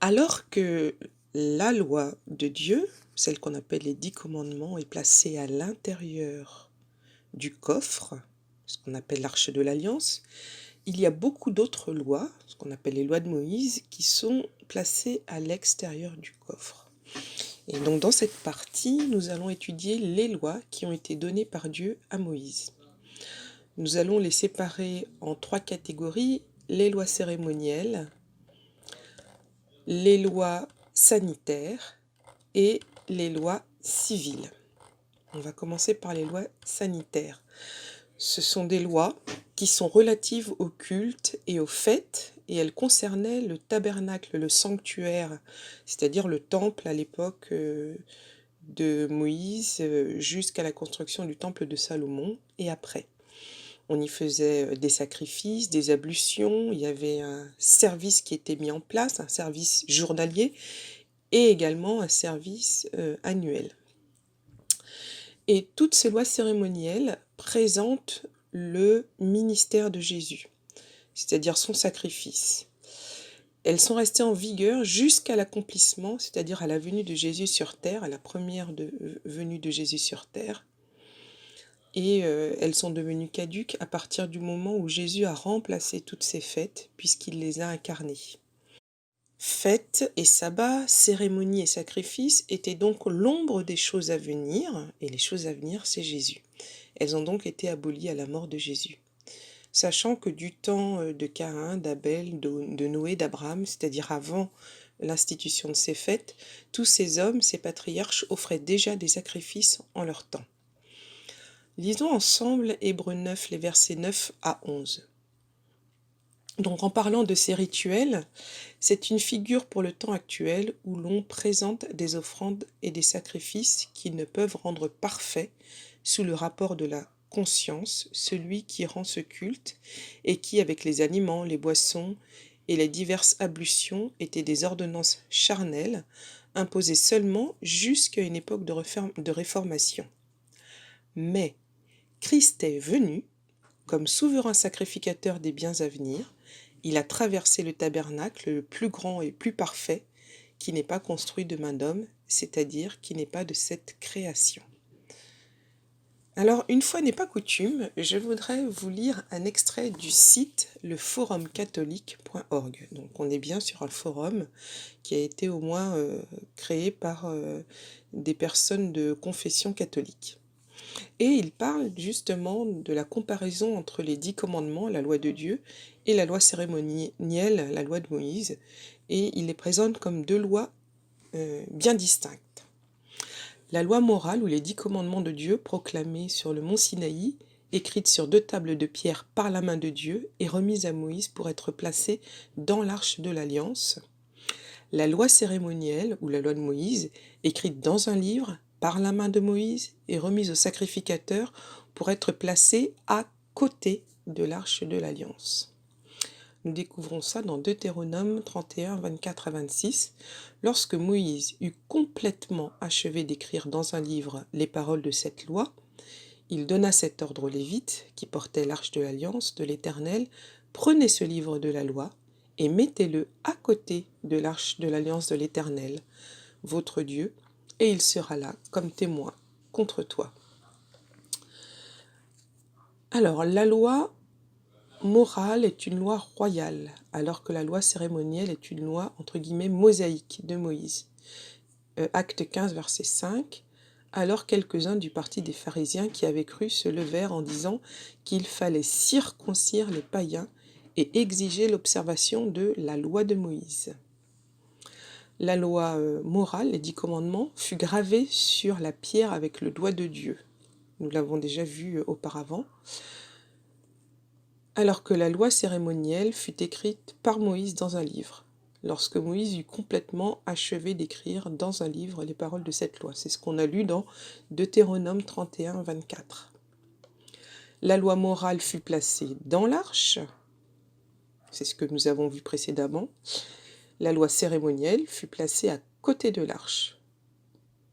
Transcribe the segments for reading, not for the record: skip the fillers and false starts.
Alors que la loi de Dieu, celle qu'on appelle les 10 commandements, est placée à l'intérieur du coffre, ce qu'on appelle l'arche de l'alliance, il y a beaucoup d'autres lois, ce qu'on appelle les lois de Moïse, qui sont placées à l'extérieur du coffre. Et donc dans cette partie, nous allons étudier les lois qui ont été données par Dieu à Moïse. Nous allons les séparer en 3 catégories: les lois cérémonielles, les lois sanitaires et les lois civiles. On va commencer par les lois sanitaires. Ce sont des lois qui sont relatives au culte et aux fêtes, et elles concernaient le tabernacle, le sanctuaire, c'est-à-dire le temple à l'époque de Moïse jusqu'à la construction du temple de Salomon et après. On y faisait des sacrifices, des ablutions, il y avait un service qui était mis en place, un service journalier et également un service annuel. Et toutes ces lois cérémonielles présentent le ministère de Jésus, c'est-à-dire son sacrifice. Elles sont restées en vigueur jusqu'à l'accomplissement, c'est-à-dire à la venue de Jésus sur terre, à la première venue de Jésus sur terre. Et elles sont devenues caduques à partir du moment où Jésus a remplacé toutes ces fêtes, puisqu'il les a incarnées. Fêtes et sabbats, cérémonies et sacrifices étaient donc l'ombre des choses à venir, et les choses à venir, c'est Jésus. Elles ont donc été abolies à la mort de Jésus. Sachant que du temps de Caïn, d'Abel, de Noé, d'Abraham, c'est-à-dire avant l'institution de ces fêtes, tous ces hommes, ces patriarches, offraient déjà des sacrifices en leur temps. Lisons ensemble Hébreux 9, les versets 9 à 11. Donc en parlant de ces rituels, c'est une figure pour le temps actuel où l'on présente des offrandes et des sacrifices qui ne peuvent rendre parfait sous le rapport de la conscience celui qui rend ce culte et qui, avec les aliments, les boissons et les diverses ablutions, étaient des ordonnances charnelles imposées seulement jusqu'à une époque de réformation. Mais Christ est venu comme souverain sacrificateur des biens à venir. Il a traversé le tabernacle, le plus grand et plus parfait, qui n'est pas construit de main d'homme, c'est-à-dire qui n'est pas de cette création. Alors, une fois n'est pas coutume, je voudrais vous lire un extrait du site leforumcatholique.org. Donc, on est bien sur un forum qui a été au moins créé par des personnes de confession catholique. Et il parle justement de la comparaison entre les 10 commandements, la loi de Dieu, et la loi cérémonielle, la loi de Moïse, et il les présente comme deux lois bien distinctes. La loi morale ou les 10 commandements de Dieu proclamés sur le mont Sinaï, écrite sur 2 tables de pierre par la main de Dieu, est remise à Moïse pour être placée dans l'arche de l'alliance. La loi cérémonielle ou la loi de Moïse, écrite dans un livre par la main de Moïse, est remise au sacrificateur pour être placée à côté de l'arche de l'alliance. Nous découvrons ça dans Deutéronome 31, 24 à 26. Lorsque Moïse eut complètement achevé d'écrire dans un livre les paroles de cette loi, il donna cet ordre aux Lévites, qui portaient l'arche de l'alliance de l'Éternel: prenez ce livre de la loi et mettez-le à côté de l'arche de l'alliance de l'Éternel, votre Dieu, et il sera là comme témoin contre toi. Alors, la loi morale est une loi royale, alors que la loi cérémonielle est une loi, entre guillemets, mosaïque de Moïse. Acte 15, verset 5. Alors quelques-uns du parti des pharisiens qui avaient cru se levèrent en disant qu'il fallait circoncire les païens et exiger l'observation de la loi de Moïse. La loi morale, les 10 commandements, fut gravée sur la pierre avec le doigt de Dieu. Nous l'avons déjà vu auparavant. Alors que la loi cérémonielle fut écrite par Moïse dans un livre, lorsque Moïse eut complètement achevé d'écrire dans un livre les paroles de cette loi. C'est ce qu'on a lu dans Deutéronome 31, 24. La loi morale fut placée dans l'arche, c'est ce que nous avons vu précédemment. La loi cérémonielle fut placée à côté de l'arche.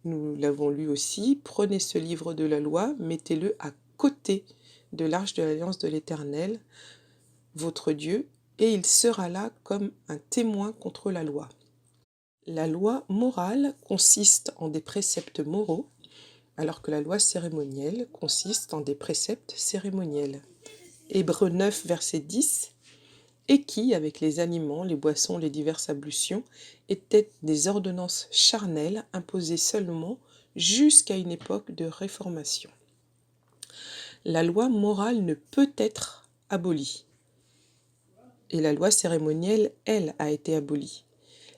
Nous l'avons lu aussi: prenez ce livre de la loi, mettez-le à côté de l'arche de l'alliance de l'Éternel, votre Dieu, et il sera là comme un témoin contre la loi. La loi morale consiste en des préceptes moraux, alors que la loi cérémonielle consiste en des préceptes cérémoniels. Hébreux 9, verset 10. Et qui, avec les aliments, les boissons, les diverses ablutions, étaient des ordonnances charnelles imposées seulement jusqu'à une époque de réformation. La loi morale ne peut être abolie. Et la loi cérémonielle, elle, a été abolie.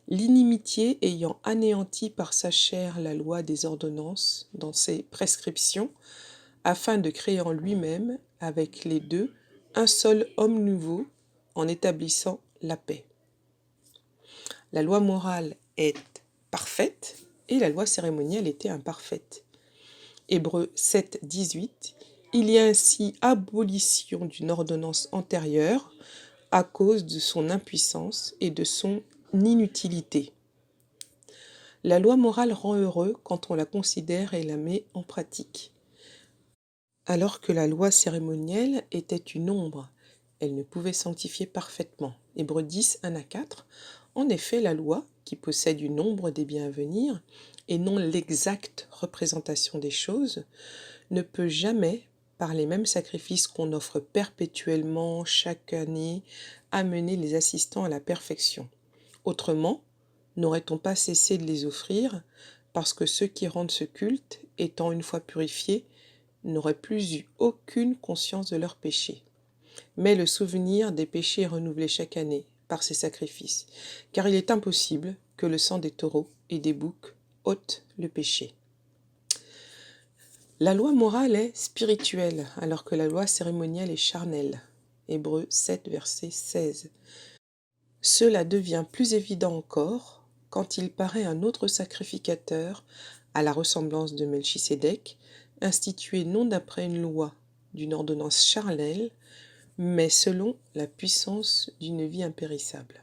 L'inimitié ayant anéanti par sa chair la loi des ordonnances dans ses prescriptions, afin de créer en lui-même, avec les deux, un seul homme nouveau, en établissant la paix. La loi morale est parfaite et la loi cérémonielle était imparfaite. Hébreux 7, 18. Il y a ainsi abolition d'une ordonnance antérieure à cause de son impuissance et de son inutilité. La loi morale rend heureux quand on la considère et la met en pratique. Alors que la loi cérémonielle était une ombre, elle ne pouvait sanctifier parfaitement. Hébreux 10, 1 à 4. En effet, la loi, qui possède une ombre des biens à venir, et non l'exacte représentation des choses, ne peut jamais, par les mêmes sacrifices qu'on offre perpétuellement chaque année, amener les assistants à la perfection. Autrement, n'aurait-on pas cessé de les offrir, parce que ceux qui rendent ce culte, étant une fois purifiés, n'auraient plus eu aucune conscience de leurs péchés. Mais le souvenir des péchés est renouvelé chaque année par ces sacrifices, car il est impossible que le sang des taureaux et des boucs ôte le péché. La loi morale est spirituelle, alors que la loi cérémonielle est charnelle. Hébreux 7, verset 16. Cela devient plus évident encore quand il paraît un autre sacrificateur, à la ressemblance de Melchisédek, institué non d'après une loi d'une ordonnance charnelle, mais selon la puissance d'une vie impérissable.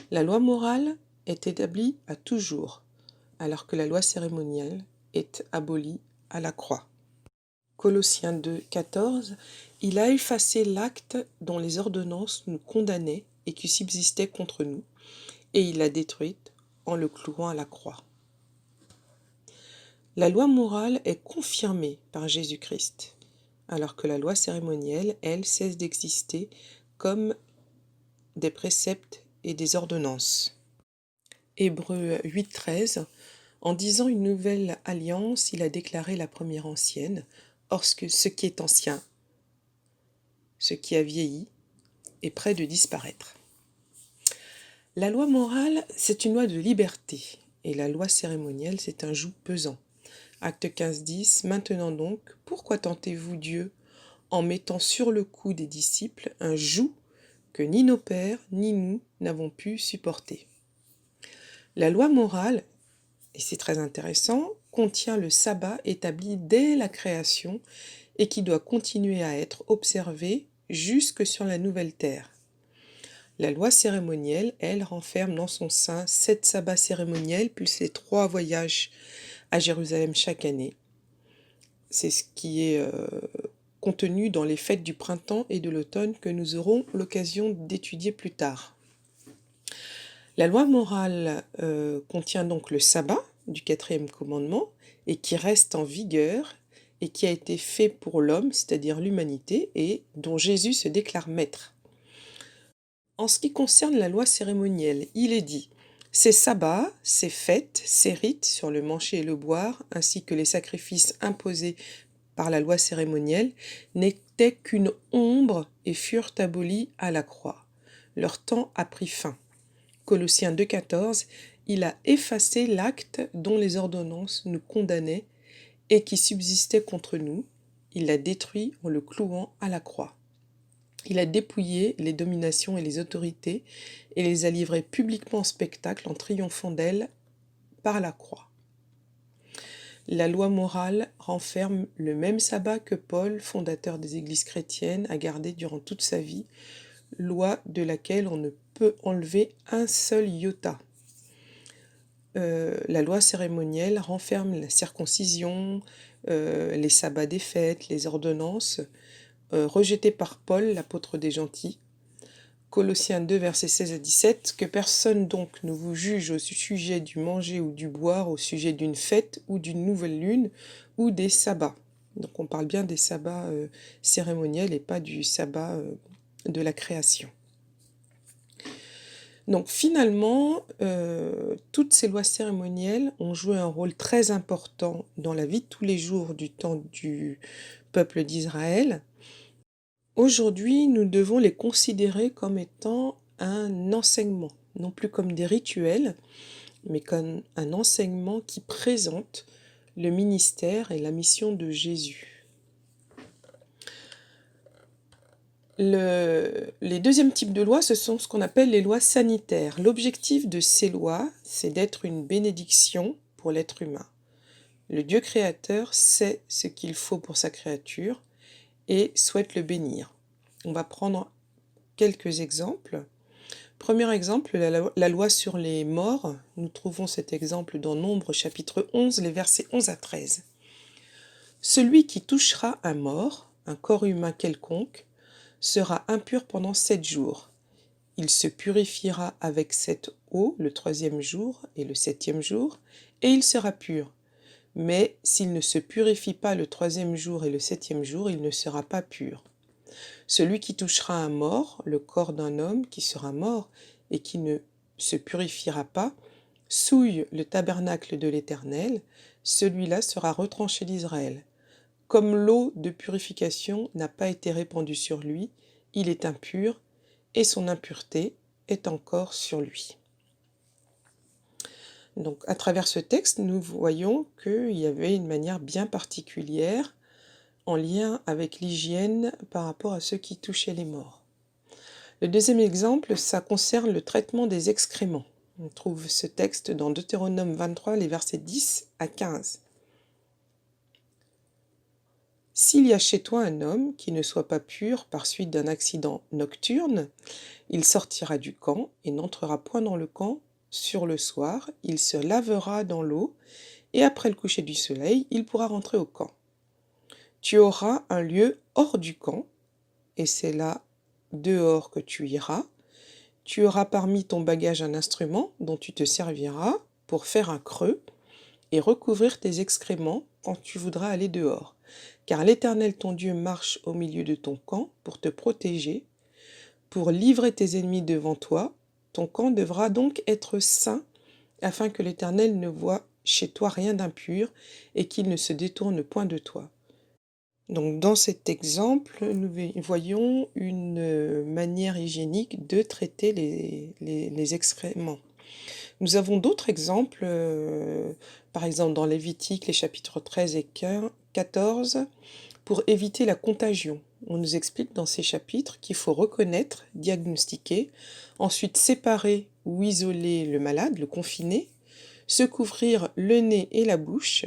La loi morale est établie à toujours, alors que la loi cérémonielle est abolie à la croix. Colossiens 2, 14. Il a effacé l'acte dont les ordonnances nous condamnaient et qui subsistait contre nous, et il l'a détruite en le clouant à la croix. La loi morale est confirmée par Jésus-Christ, alors que la loi cérémonielle, elle, cesse d'exister comme des préceptes et des ordonnances. Hébreux 8, 13. En disant une nouvelle alliance, il a déclaré la première ancienne. Or, ce qui est ancien, ce qui a vieilli, est près de disparaître. La loi morale, c'est une loi de liberté, et la loi cérémonielle, c'est un joug pesant. Acte 15, 10. Maintenant donc, pourquoi tentez-vous Dieu en mettant sur le cou des disciples un joug que ni nos pères ni nous n'avons pu supporter? La loi morale, et c'est très intéressant, contient le sabbat établi dès la création et qui doit continuer à être observé jusque sur la nouvelle terre. La loi cérémonielle, elle, renferme dans son sein 7 sabbats cérémoniels plus les 3 voyages à Jérusalem chaque année. C'est ce qui est contenu dans les fêtes du printemps et de l'automne que nous aurons l'occasion d'étudier plus tard. La loi morale contient donc le sabbat du 4e commandement et qui reste en vigueur et qui a été fait pour l'homme, c'est-à-dire l'humanité, et dont Jésus se déclare maître. En ce qui concerne la loi cérémonielle, il est dit « Ces sabbats, ces fêtes, ces rites sur le manger et le boire, ainsi que les sacrifices imposés par la loi cérémonielle, n'étaient qu'une ombre et furent abolis à la croix. Leur temps a pris fin. » Colossiens 2,14, il a effacé l'acte dont les ordonnances nous condamnaient et qui subsistait contre nous. Il l'a détruit en le clouant à la croix. Il a dépouillé les dominations et les autorités et les a livrées publiquement en spectacle en triomphant d'elles par la croix. La loi morale renferme le même sabbat que Paul, fondateur des églises chrétiennes, a gardé durant toute sa vie, loi de laquelle on ne peut enlever un seul iota. La loi cérémonielle renferme la circoncision, les sabbats des fêtes, les ordonnances, rejetées par Paul, l'apôtre des gentils. Colossiens 2, versets 16 à 17, « Que personne donc ne vous juge au sujet du manger ou du boire, au sujet d'une fête ou d'une nouvelle lune ou des sabbats. » Donc on parle bien des sabbats cérémoniels et pas du sabbat de la création. Donc finalement, toutes ces lois cérémonielles ont joué un rôle très important dans la vie de tous les jours du temps du peuple d'Israël. Aujourd'hui, nous devons les considérer comme étant un enseignement, non plus comme des rituels, mais comme un enseignement qui présente le ministère et la mission de Jésus. Les deuxièmes types de lois, ce sont ce qu'on appelle les lois sanitaires. L'objectif de ces lois, c'est d'être une bénédiction pour l'être humain. Le Dieu créateur sait ce qu'il faut pour sa créature et souhaite le bénir. On va prendre quelques exemples. Premier exemple, la loi sur les morts. Nous trouvons cet exemple dans Nombre chapitre 11, les versets 11 à 13. Celui qui touchera un mort, un corps humain quelconque, sera impur pendant 7 jours. Il se purifiera avec cette eau le 3e jour et le 7e jour, et il sera pur. Mais s'il ne se purifie pas le 3e jour et le 7e jour, il ne sera pas pur. Celui qui touchera un mort, le corps d'un homme qui sera mort et qui ne se purifiera pas, souille le tabernacle de l'Éternel, celui-là sera retranché d'Israël. Comme l'eau de purification n'a pas été répandue sur lui, il est impur, et son impureté est encore sur lui. Donc, à travers ce texte, nous voyons qu'il y avait une manière bien particulière en lien avec l'hygiène par rapport à ceux qui touchaient les morts. Le deuxième exemple, ça concerne le traitement des excréments. On trouve ce texte dans Deutéronome 23, les versets 10 à 15. « S'il y a chez toi un homme qui ne soit pas pur par suite d'un accident nocturne, il sortira du camp et n'entrera point dans le camp sur le soir, il se lavera dans l'eau, et après le coucher du soleil, il pourra rentrer au camp. Tu auras un lieu hors du camp, et c'est là dehors que tu iras. Tu auras parmi ton bagage un instrument dont tu te serviras pour faire un creux et recouvrir tes excréments quand tu voudras aller dehors. Car l'Éternel ton Dieu marche au milieu de ton camp pour te protéger, pour livrer tes ennemis devant toi. Ton camp devra donc être saint, afin que l'Éternel ne voie chez toi rien d'impur et qu'il ne se détourne point de toi. » Donc dans cet exemple, nous voyons une manière hygiénique de traiter les excréments. Nous avons d'autres exemples, par exemple dans Lévitique, les chapitres 13 et 14, pour éviter la contagion. On nous explique dans ces chapitres qu'il faut reconnaître, diagnostiquer, ensuite séparer ou isoler le malade, le confiner, se couvrir le nez et la bouche,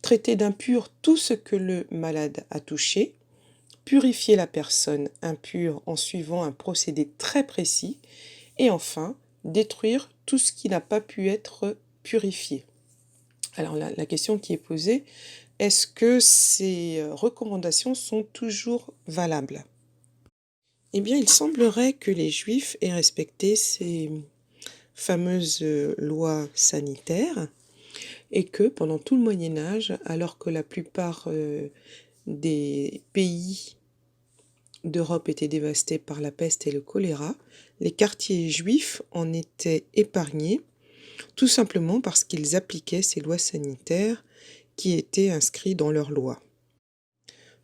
traiter d'impur tout ce que le malade a touché, purifier la personne impure en suivant un procédé très précis, et enfin, détruire tout ce qui n'a pas pu être purifié. Alors la question qui est posée, est-ce que ces recommandations sont toujours valables? Eh bien, il semblerait que les Juifs aient respecté ces fameuses lois sanitaires et que pendant tout le Moyen Âge, alors que la plupart des pays d'Europe étaient dévastés par la peste et le choléra, les quartiers juifs en étaient épargnés, tout simplement parce qu'ils appliquaient ces lois sanitaires qui étaient inscrites dans leurs lois.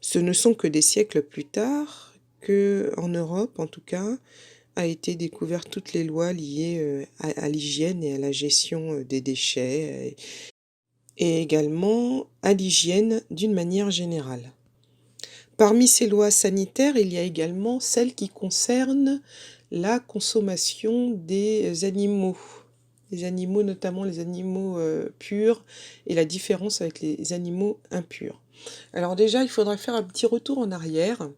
Ce ne sont que des siècles plus tard que, en Europe en tout cas, a été découvert toutes les lois liées à l'hygiène et à la gestion des déchets et également à l'hygiène d'une manière générale. Parmi ces lois sanitaires, il y a également celles qui concernent la consommation des animaux. Les animaux, notamment les animaux purs, et la différence avec les animaux impurs. Alors déjà, il faudrait faire un petit retour en arrière.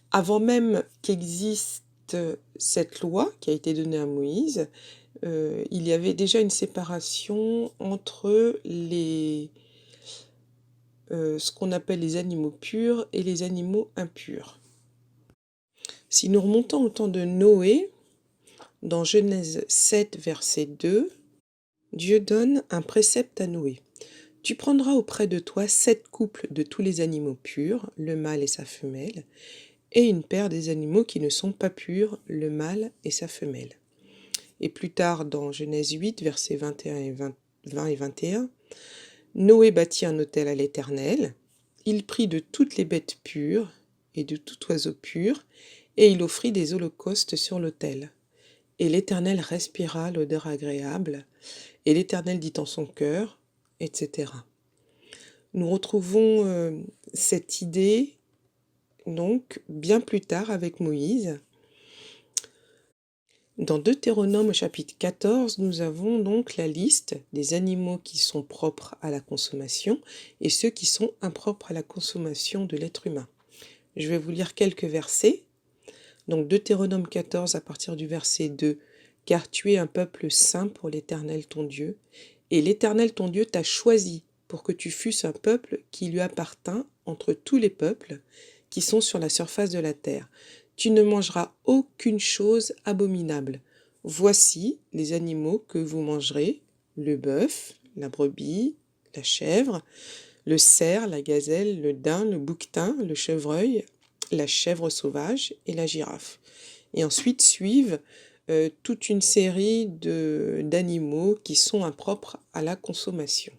Avant même qu'existe cette loi qui a été donnée à Moïse, il y avait déjà une séparation entre ce qu'on appelle les animaux purs et les animaux impurs. Si nous remontons au temps de Noé, dans Genèse 7, verset 2, Dieu donne un précepte à Noé. Tu prendras auprès de toi 7 couples de tous les animaux purs, le mâle et sa femelle, et une paire des animaux qui ne sont pas purs, le mâle et sa femelle. Et plus tard, dans Genèse 8, versets 21 et 20 et 21, Noé bâtit un autel à l'Éternel. Il prit de toutes les bêtes pures et de tout oiseau pur, et il offrit des holocaustes sur l'autel. Et l'Éternel respira l'odeur agréable, et l'Éternel dit en son cœur, etc. Nous retrouvons cette idée donc bien plus tard avec Moïse. Dans Deutéronome au chapitre 14, nous avons donc la liste des animaux qui sont propres à la consommation et ceux qui sont impropres à la consommation de l'être humain. Je vais vous lire quelques versets. Donc Deutéronome 14 à partir du verset 2. « Car tu es un peuple saint pour l'Éternel ton Dieu, et l'Éternel ton Dieu t'a choisi pour que tu fusses un peuple qui lui appartint entre tous les peuples qui sont sur la surface de la terre. Tu ne mangeras aucune chose abominable. Voici les animaux que vous mangerez, le bœuf, la brebis, la chèvre, le cerf, la gazelle, le daim, le bouquetin, le chevreuil, la chèvre sauvage et la girafe. » Et ensuite suivent toute une série d'animaux qui sont impropres à la consommation.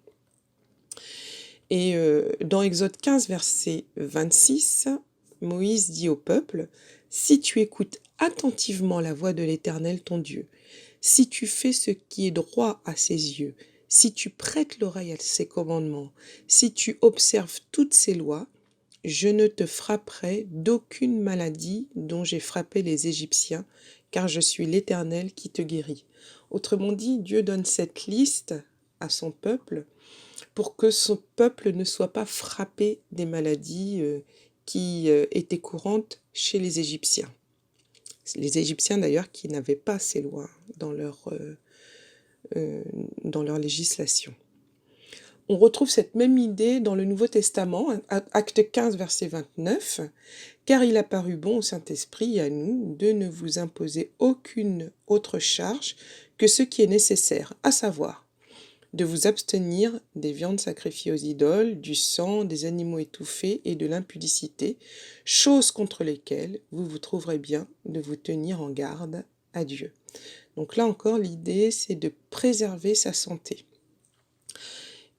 Et dans Exode 15, verset 26, Moïse dit au peuple, « Si tu écoutes attentivement la voix de l'Éternel ton Dieu, si tu fais ce qui est droit à ses yeux, si tu prêtes l'oreille à ses commandements, si tu observes toutes ses lois, je ne te frapperai d'aucune maladie dont j'ai frappé les Égyptiens, car je suis l'Éternel qui te guérit. » Autrement dit, Dieu donne cette liste à son peuple pour que son peuple ne soit pas frappé des maladies qui étaient courantes chez les Égyptiens. Les Égyptiens d'ailleurs qui n'avaient pas ces lois dans leur législation. On retrouve cette même idée dans le Nouveau Testament, acte 15, verset 29, « Car il a paru bon au Saint-Esprit et à nous de ne vous imposer aucune autre charge que ce qui est nécessaire, à savoir de vous abstenir des viandes sacrifiées aux idoles, du sang, des animaux étouffés et de l'impudicité, choses contre lesquelles vous vous trouverez bien de vous tenir en garde à Dieu. » Donc là encore, l'idée, c'est de préserver sa santé.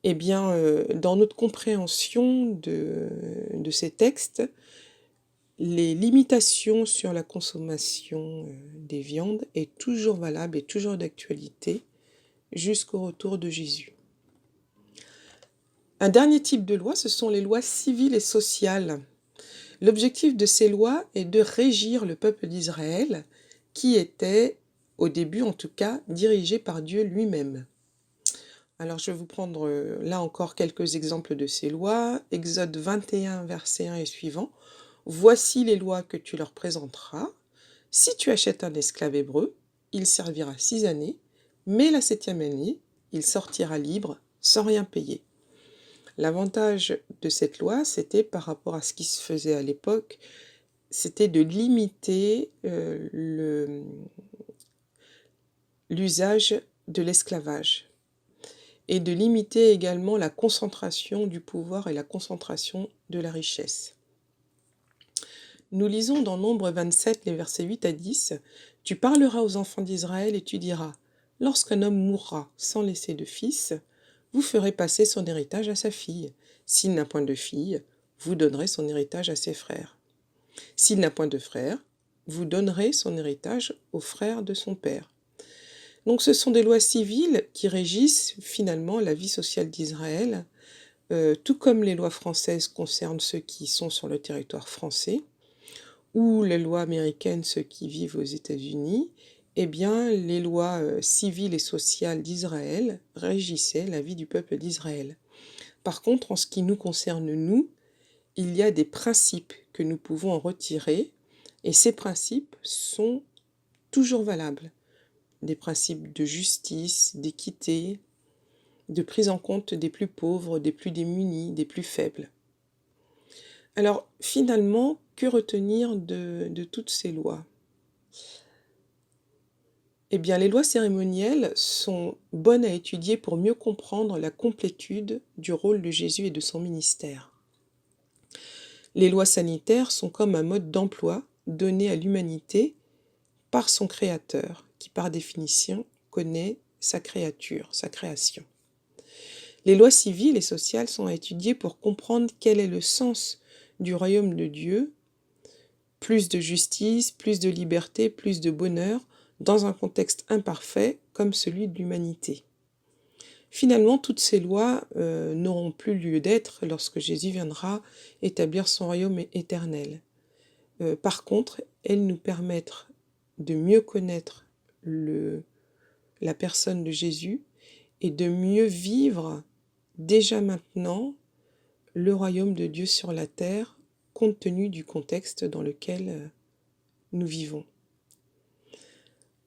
Eh bien, dans notre compréhension de ces textes, les limitations sur la consommation des viandes est toujours valable et toujours d'actualité jusqu'au retour de Jésus. Un dernier type de loi, ce sont les lois civiles et sociales. L'objectif de ces lois est de régir le peuple d'Israël, qui était, au début en tout cas, dirigé par Dieu lui-même. Alors je vais vous prendre là encore quelques exemples de ces lois. Exode 21, verset 1 et suivant. « Voici les lois que tu leur présenteras. Si tu achètes un esclave hébreu, il servira 6 années, mais la 7e année, il sortira libre sans rien payer. » L'avantage de cette loi, c'était par rapport à ce qui se faisait à l'époque, c'était de limiter l'usage de l'esclavage et de limiter également la concentration du pouvoir et la concentration de la richesse. Nous lisons dans Nombre 27, les versets 8 à 10, « Tu parleras aux enfants d'Israël et tu diras, lorsqu'un homme mourra sans laisser de fils, vous ferez passer son héritage à sa fille. S'il n'a point de fille, vous donnerez son héritage à ses frères. S'il n'a point de frère, vous donnerez son héritage aux frères de son père. » Donc ce sont des lois civiles qui régissent finalement la vie sociale d'Israël, tout comme les lois françaises concernent ceux qui sont sur le territoire français, ou les lois américaines, ceux qui vivent aux États-Unis. Eh bien, les lois civiles et sociales d'Israël régissaient la vie du peuple d'Israël. Par contre, en ce qui nous concerne, nous, il y a des principes que nous pouvons en retirer, et ces principes sont toujours valables. Des principes de justice, d'équité, de prise en compte des plus pauvres, des plus démunis, des plus faibles. Alors, finalement, que retenir de toutes ces lois? Eh bien, les lois cérémonielles sont bonnes à étudier pour mieux comprendre la complétude du rôle de Jésus et de son ministère. Les lois sanitaires sont comme un mode d'emploi donné à l'humanité par son Créateur, qui par définition connaît sa créature, sa création. Les lois civiles et sociales sont à étudier pour comprendre quel est le sens du royaume de Dieu, plus de justice, plus de liberté, plus de bonheur, dans un contexte imparfait comme celui de l'humanité. Finalement, toutes ces lois n'auront plus lieu d'être lorsque Jésus viendra établir son royaume éternel. Par contre, elles nous permettent de mieux connaître la personne de Jésus et de mieux vivre déjà maintenant le royaume de Dieu sur la terre, compte tenu du contexte dans lequel nous vivons.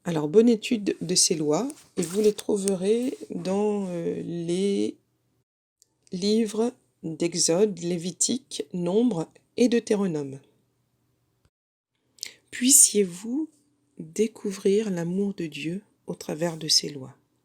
Alors, bonne étude de ces lois, et vous les trouverez dans les livres d'Exode, Lévitique, Nombre et Deutéronome. Puissiez-vous découvrir l'amour de Dieu au travers de ces lois.